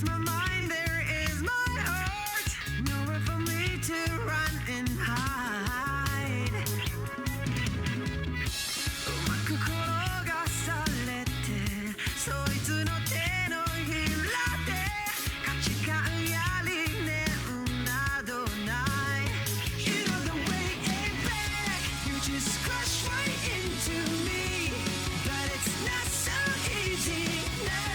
my mind, there is my heart. Nowhere for me to run and hide. 心がされて、そいつの手のひらで価値観や理念などない。You know the way it back, you just crash right into me, but it's not so easy now.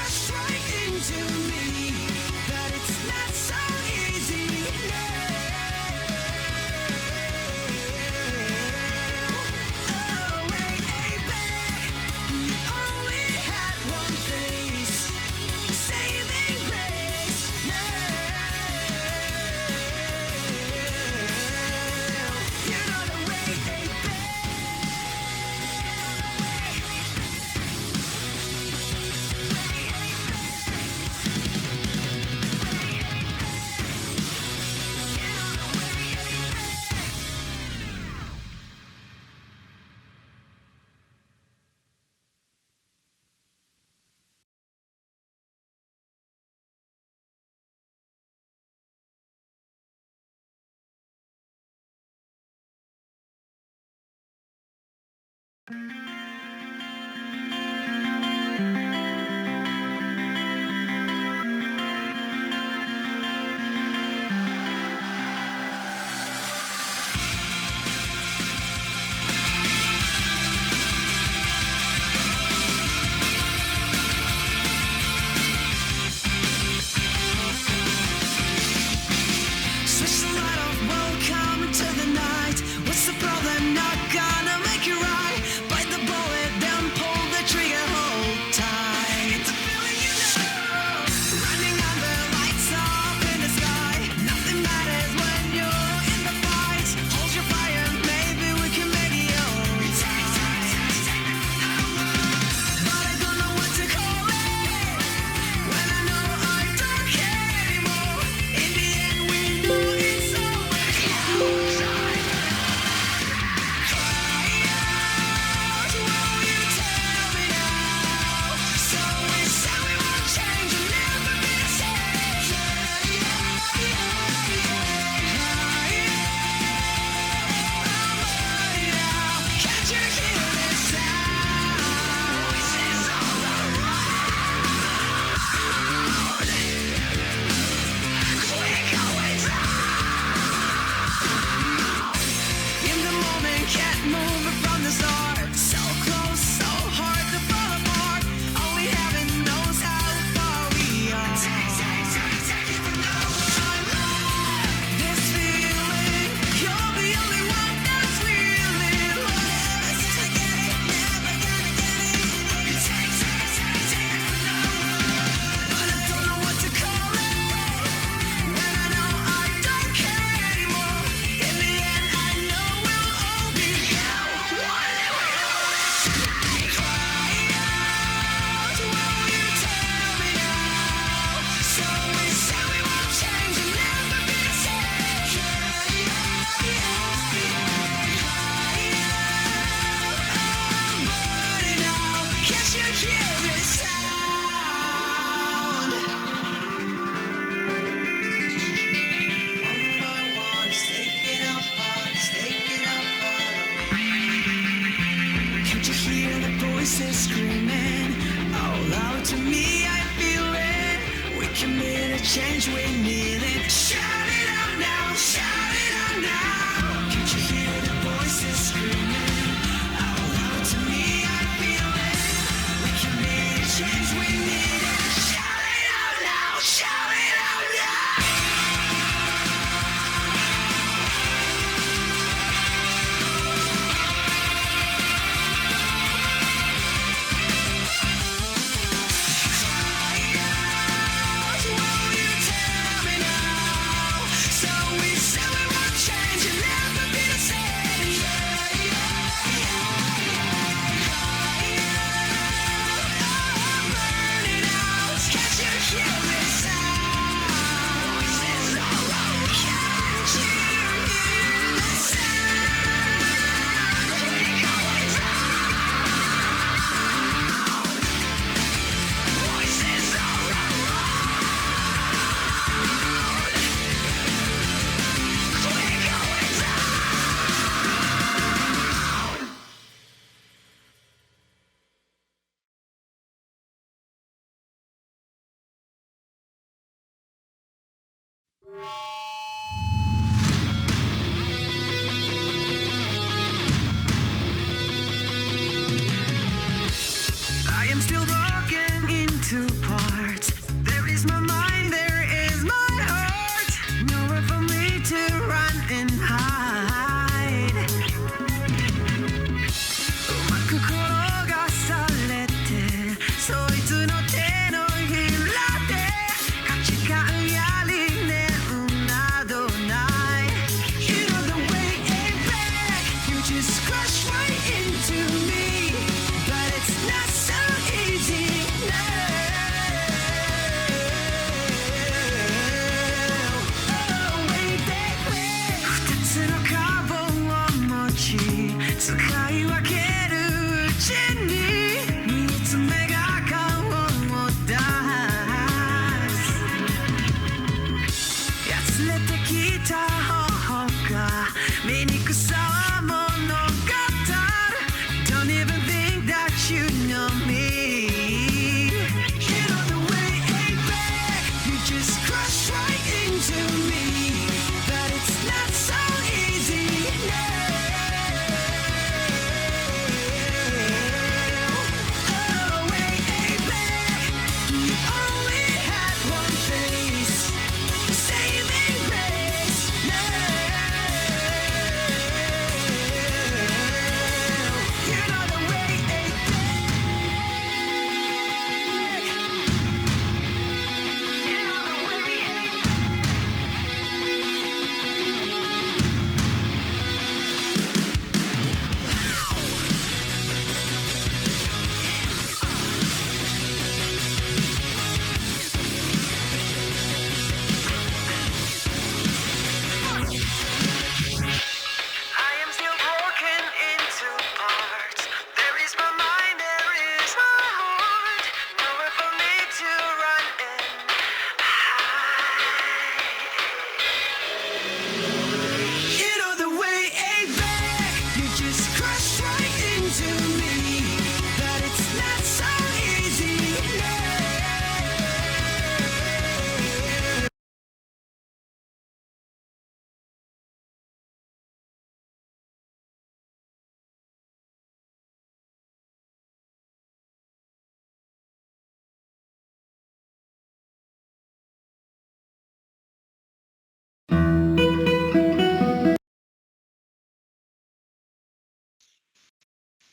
crashed right into me, but it's not so easy now. Oh, baby, you only had one face, saving grace. You know the way, baby. Switch the light off, welcome into the night. What's the problem? Not gonna make it right. Bite the bullet, then pull the trigger, hold tight. It's a feeling you know. Running under lights up in the sky. Nothing matters when you're in the fight. Hold your fire, maybe we can make it alright. But I don't know what to call it. When I know I don't care anymore. In the end, we know it's always outside. Cry out, will you tell me now? So we said we won't change and never be the same. Cry out, can't you hear this sound? Voices all around. We're going down. In the moment, can't move it from the start. So close, so hard to fall apart. Only heaven knows how far we are. This feeling, you're the only one that's really lost. Never gonna get it. But I don't know what to call it. When I know I don't care anymore. In the end, I know we'll all be held. Cry out, will you tell me now? So we said we won't change and never be the same. I'm burning out. Can't you hear this sound? One by one, taking up on me. Can't you hear the voices screaming out loud to me? I feel it. We can make a change, we need it. Shout it out now, shout it out now. Can't you hear the voices screaming out loud to me? I feel it. We can make a change, we need it. Shout it out now, shout it out now. Will you tell me now? So we said we won't change and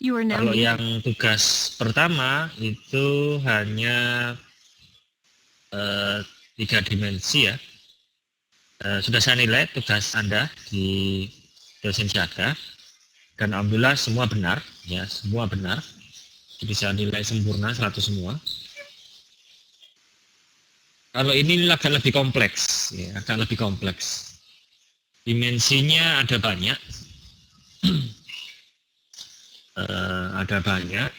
You are now Kalau muted. yang tugas pertama itu hanya 3 dimensi ya. Sudah saya nilai tugas Anda di dosen jaga dan alhamdulillah semua benar ya, semua benar. Jadi saya nilai sempurna 100 semua. Kalau ini agak lebih kompleks ya, agak lebih kompleks. Dimensinya ada banyak. Ada banyak.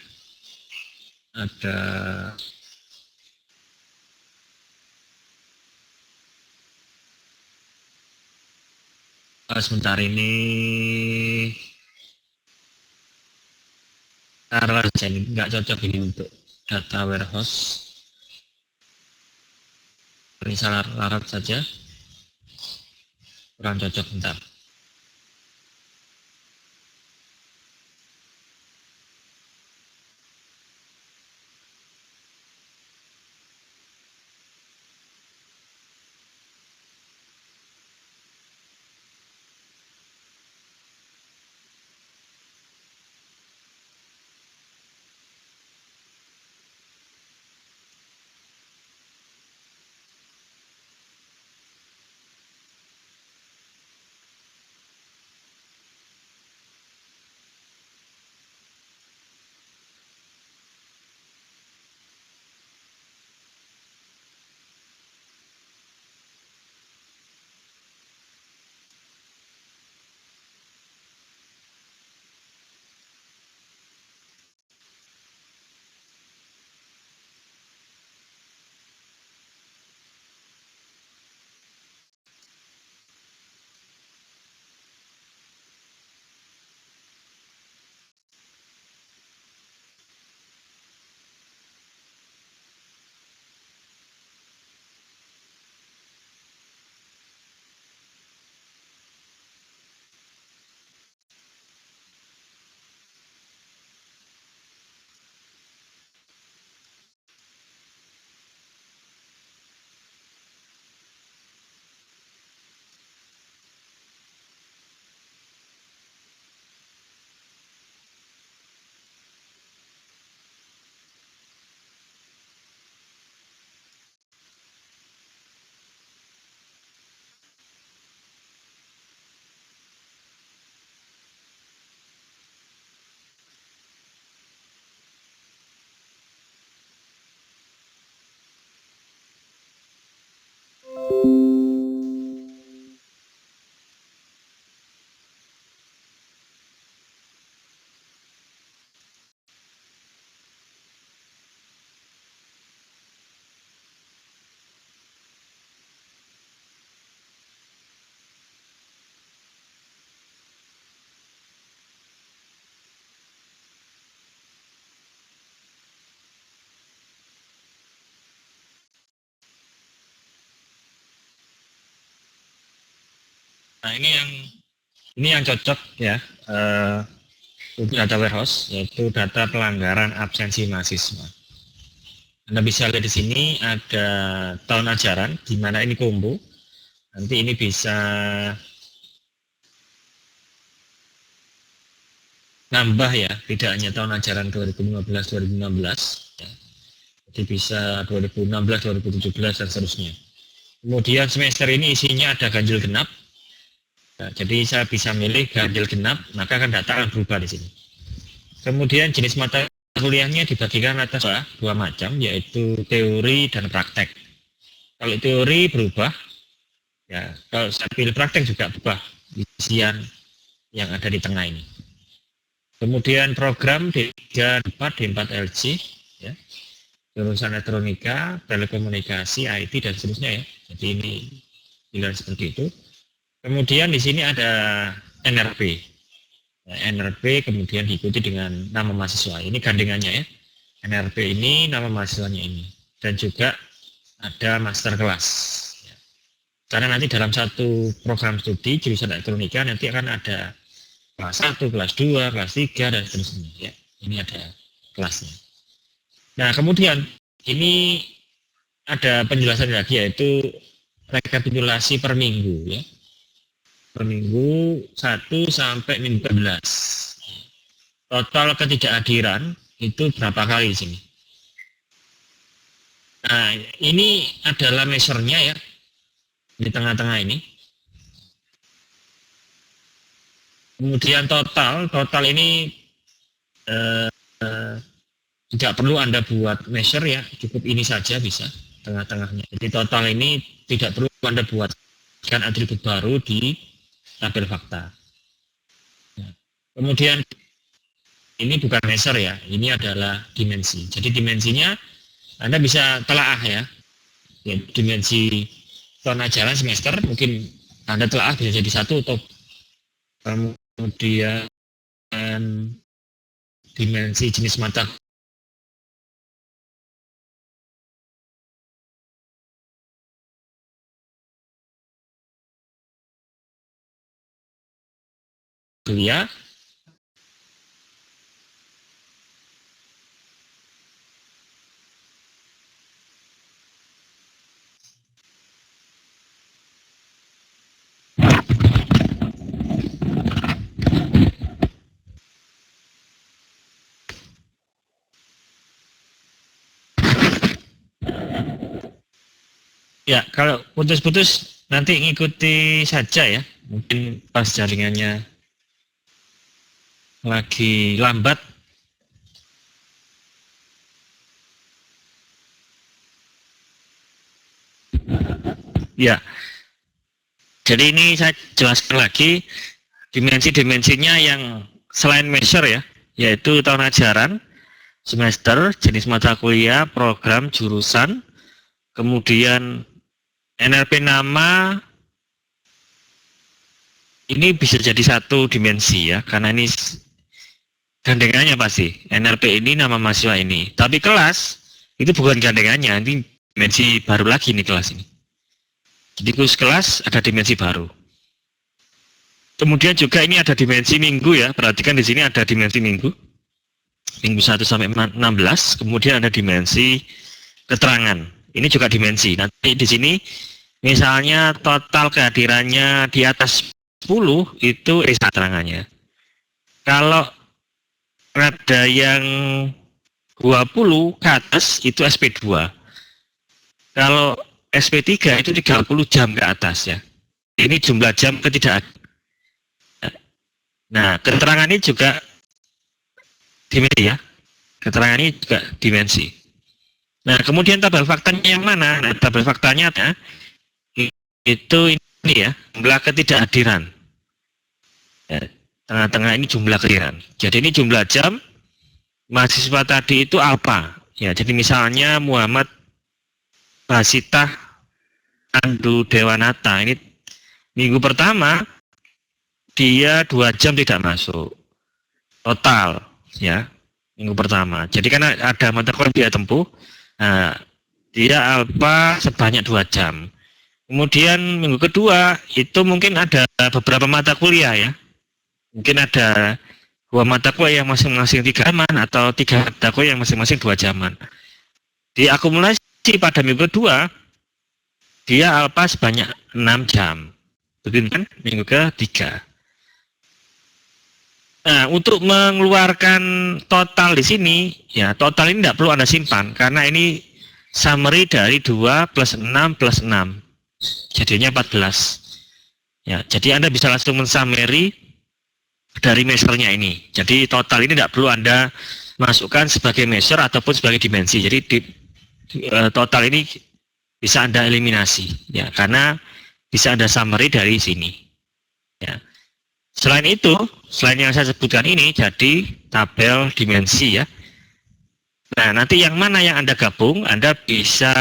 Ada sebentar ini taruh aja ini nggak cocok ini untuk data warehouse. Ini salah larat saja, kurang cocok bentar. Nah ini yang cocok ya untuk data warehouse, yaitu data pelanggaran absensi mahasiswa. Anda bisa lihat di sini ada tahun ajaran di mana ini combo. Nanti ini bisa nambah ya, tidak hanya tahun ajaran 2015-2016 ya. Jadi bisa 2016-2017 dan seterusnya. Kemudian semester ini isinya ada ganjil genap. Nah, jadi saya bisa milih ganjil genap, maka akan data akan berubah di sini. Kemudian jenis mata kuliahnya dibagikan atas dua macam, yaitu teori dan praktek. Kalau teori berubah, ya kalau saya pilih praktek juga berubah isian yang ada di tengah ini. Kemudian program D3, D4 LC, ya, jurusan elektronika, telekomunikasi, IT dan seterusnya ya. Jadi ini pilihan seperti itu. Kemudian di sini ada NRP. Nah, NRP kemudian diikuti dengan nama mahasiswa. Ini gandengannya ya. NRP ini nama mahasiswanya ini. Dan juga ada master kelas. Karena nanti dalam satu program studi jurusan elektronika nanti akan ada kelas 1, kelas 2, kelas 3 dan seterusnya ya. Ini ada kelasnya. Nah, kemudian ini ada penjelasan lagi yaitu rekapitulasi per minggu ya. Per minggu 1 sampai minggu 12. total ketidakhadiran itu berapa kali di sini. Nah, ini adalah measure-nya ya, di tengah-tengah ini. Kemudian total ini tidak perlu Anda buat measure ya, cukup ini saja bisa tengah-tengahnya. Jadi total ini tidak perlu Anda buatkan atribut baru di tabel fakta. Nah, kemudian ini bukan measure ya, ini adalah dimensi. Jadi dimensinya Anda bisa telaah ya, dimensi tahun ajaran semester mungkin Anda telaah bisa jadi 1 atau kemudian dimensi jenis mata kuliah. Ya, kalau putus-putus nanti ngikuti saja ya. Mungkin pas jaringannya lagi lambat. Ya. Jadi ini saya jelaskan lagi dimensi-dimensinya yang selain measure ya, yaitu tahun ajaran, semester, jenis mata kuliah, program, jurusan, kemudian NLP nama. Ini bisa jadi satu dimensi ya, karena ini gandengannya pasti. NLP ini nama mahasiswa ini. Tapi kelas itu bukan gandengannya, ini dimensi baru lagi nih kelas ini. Jadi khusus kelas ada dimensi baru. Kemudian juga ini ada dimensi minggu ya, perhatikan di sini ada dimensi minggu. Minggu 1 sampai 16, kemudian ada dimensi keterangan. Ini juga dimensi. Nanti di sini misalnya total kehadirannya di atas 10 itu keterangannya. Kalau ada yang 20 ke atas itu SP2. Kalau SP3 itu 30 jam ke atas ya. Ini jumlah jam ketidak. Nah, keterangan ini juga dimensi ya. Keterangan ini juga dimensi. Nah, kemudian tabel faktanya yang mana? Nah, tabel faktanya itu ini ya, jumlah ketidakhadiran. Ya, tengah-tengah ini jumlah kehadiran. Jadi ini jumlah jam mahasiswa tadi itu apa? Ya, jadi misalnya Muhammad Basitah Andu Dewanata ini minggu pertama dia 2 jam tidak masuk total ya minggu pertama. Jadi karena ada mata kuliah dia tempuh, nah, dia alfa sebanyak 2 jam. Kemudian minggu kedua itu mungkin ada beberapa mata kuliah ya. Mungkin ada 2 mata kuliah yang masing-masing 3 jaman atau 3 mata kuliah yang masing-masing 2 jaman. Diakumulasi pada minggu kedua dia alfa sebanyak 6 jam. Begitu kan minggu ketiga. Nah, untuk mengeluarkan total di sini, ya total ini tidak perlu Anda simpan karena ini summary dari 2 plus 6 plus 6. Jadinya 14. Ya, jadi Anda bisa langsung mensummary dari measure-nya ini. Jadi total ini tidak perlu Anda masukkan sebagai measure ataupun sebagai dimensi. Jadi total ini bisa Anda eliminasi ya karena bisa Anda summary dari sini. Ya. Selain itu, selain yang saya sebutkan ini jadi tabel dimensi ya. Nah, nanti yang mana yang Anda gabung, Anda bisa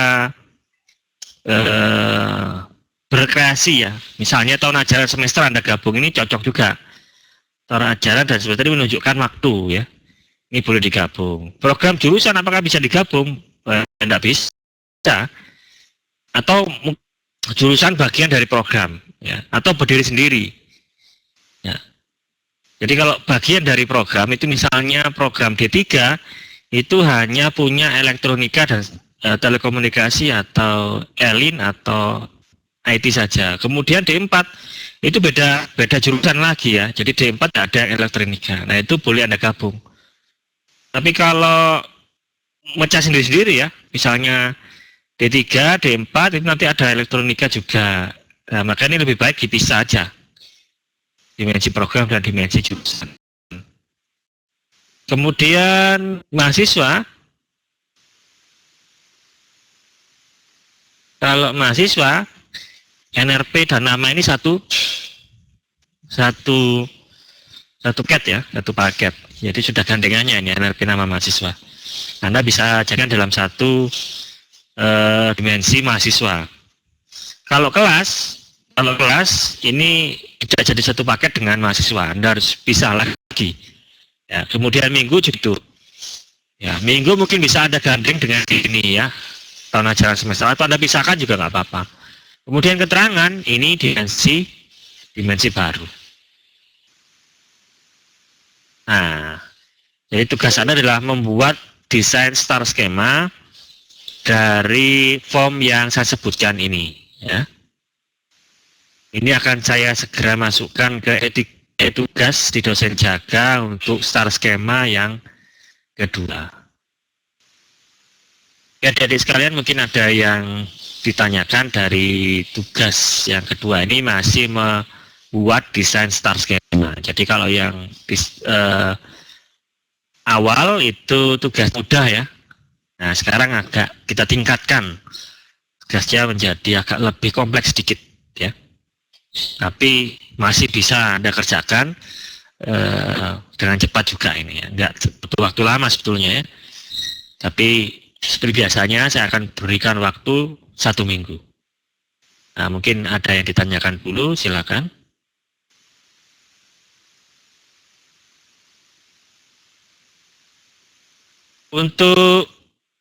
berkreasi ya. Misalnya tahun ajaran semester Anda gabung, ini cocok juga. Tahun ajaran dan semester ini menunjukkan waktu ya. Ini boleh digabung. Program jurusan apakah bisa digabung? Tidak bisa. Atau jurusan bagian dari program ya, atau berdiri sendiri. Ya. Jadi kalau bagian dari program itu misalnya program D3 itu hanya punya elektronika dan telekomunikasi atau ELIN atau IT saja. Kemudian D4 itu beda jurusan lagi ya. Jadi D4 ada elektronika. Nah, itu boleh Anda gabung. Tapi kalau mecah sendiri-sendiri ya, misalnya D3, D4 itu nanti ada elektronika juga. Nah, makanya lebih baik dipisah aja. Dimensi program dan dimensi jurusan. Kemudian mahasiswa, kalau mahasiswa NRP dan nama ini satu paket ya, satu paket. Jadi sudah gandengannya ini NRP nama mahasiswa. Anda bisa jadikan dalam satu dimensi mahasiswa. Kalau kelas ini tidak jadi satu paket dengan mahasiswa. Anda harus pisah lagi. Ya, kemudian minggu gitu. Ya, minggu mungkin bisa Anda gandeng dengan ini ya. Tahun ajaran semester atau Anda pisahkan juga nggak apa-apa. Kemudian keterangan ini dimensi baru. Nah, jadi tugas Anda adalah membuat desain star skema dari form yang saya sebutkan ini ya. Ini akan saya segera masukkan ke tugas di dosen jaga untuk star skema yang kedua. Ya, adik sekalian mungkin ada yang ditanyakan dari tugas yang kedua ini masih membuat desain star skema. Jadi kalau yang awal itu tugas mudah ya. Nah, sekarang agak kita tingkatkan tugasnya menjadi agak lebih kompleks sedikit ya. Tapi masih bisa Anda kerjakan dengan cepat juga ini ya. Enggak butuh waktu lama sebetulnya ya. Tapi seperti biasanya saya akan berikan waktu 1 minggu. Nah, mungkin ada yang ditanyakan dulu, silakan. Untuk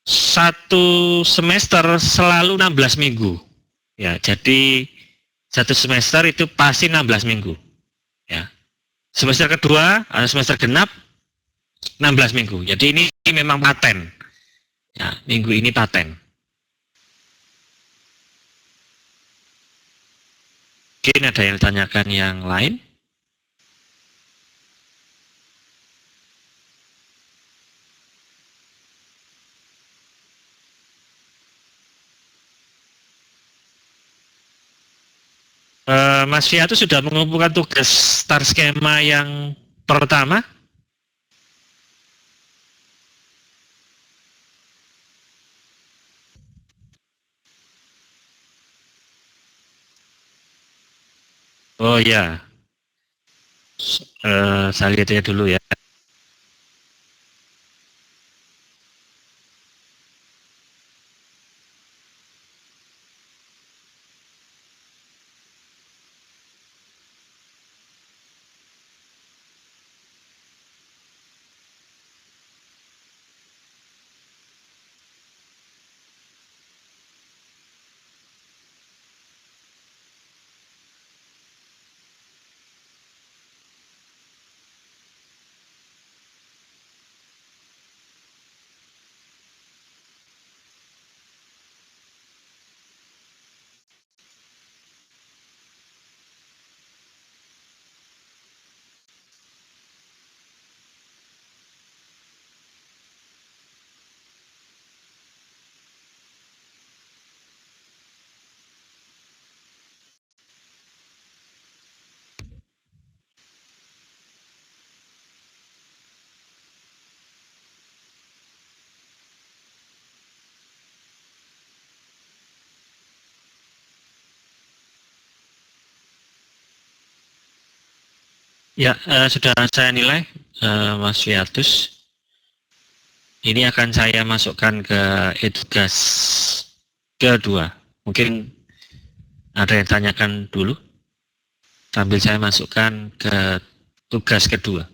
satu semester selalu 16 minggu. Ya, jadi satu semester itu pasti 16 minggu. Ya. Semester kedua, semester genap 16 minggu. Jadi ini memang paten. Ya, minggu ini paten. Mungkin ada yang ditanyakan yang lain? Mas Fiatu sudah mengumpulkan tugas star skema yang pertama? Oh ya, saya lihat ya dulu ya. Ya, sudah saya nilai, Mas Fiatus. Ini akan saya masukkan ke tugas kedua. Mungkin ada yang tanyakan dulu, sambil saya masukkan ke tugas kedua.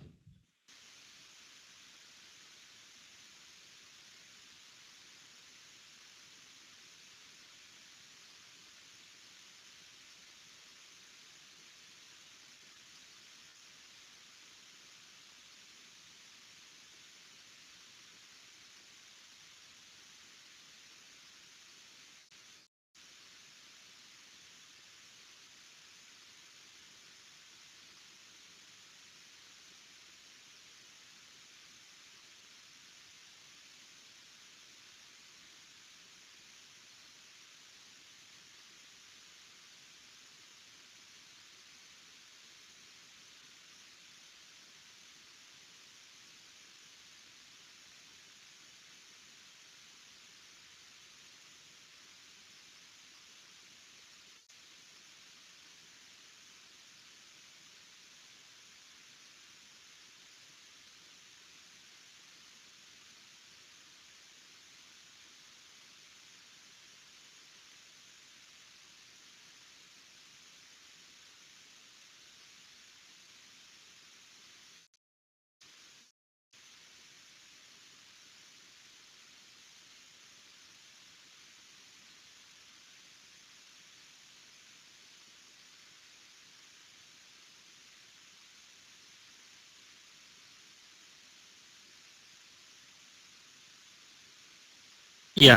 Ya,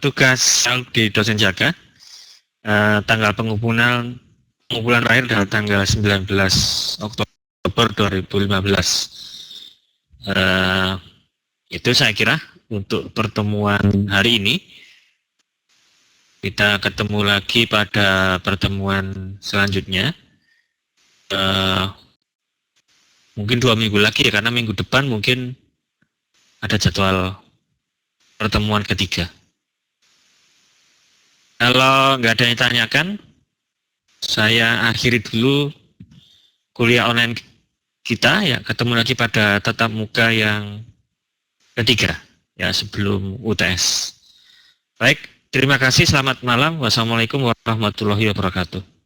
tugas di dosen jaga, tanggal pengumpulan terakhir adalah tanggal 19 Oktober 2015. Itu saya kira untuk pertemuan hari ini. Kita ketemu lagi pada pertemuan selanjutnya. Mungkin 2 minggu lagi ya, karena minggu depan mungkin ada jadwal pertemuan ketiga. Kalau nggak ada yang tanyakan, saya akhiri dulu kuliah online kita ya. Ketemu lagi pada tatap muka yang ketiga ya, sebelum UTS. Baik, terima kasih. Selamat malam. Wassalamualaikum warahmatullahi wabarakatuh.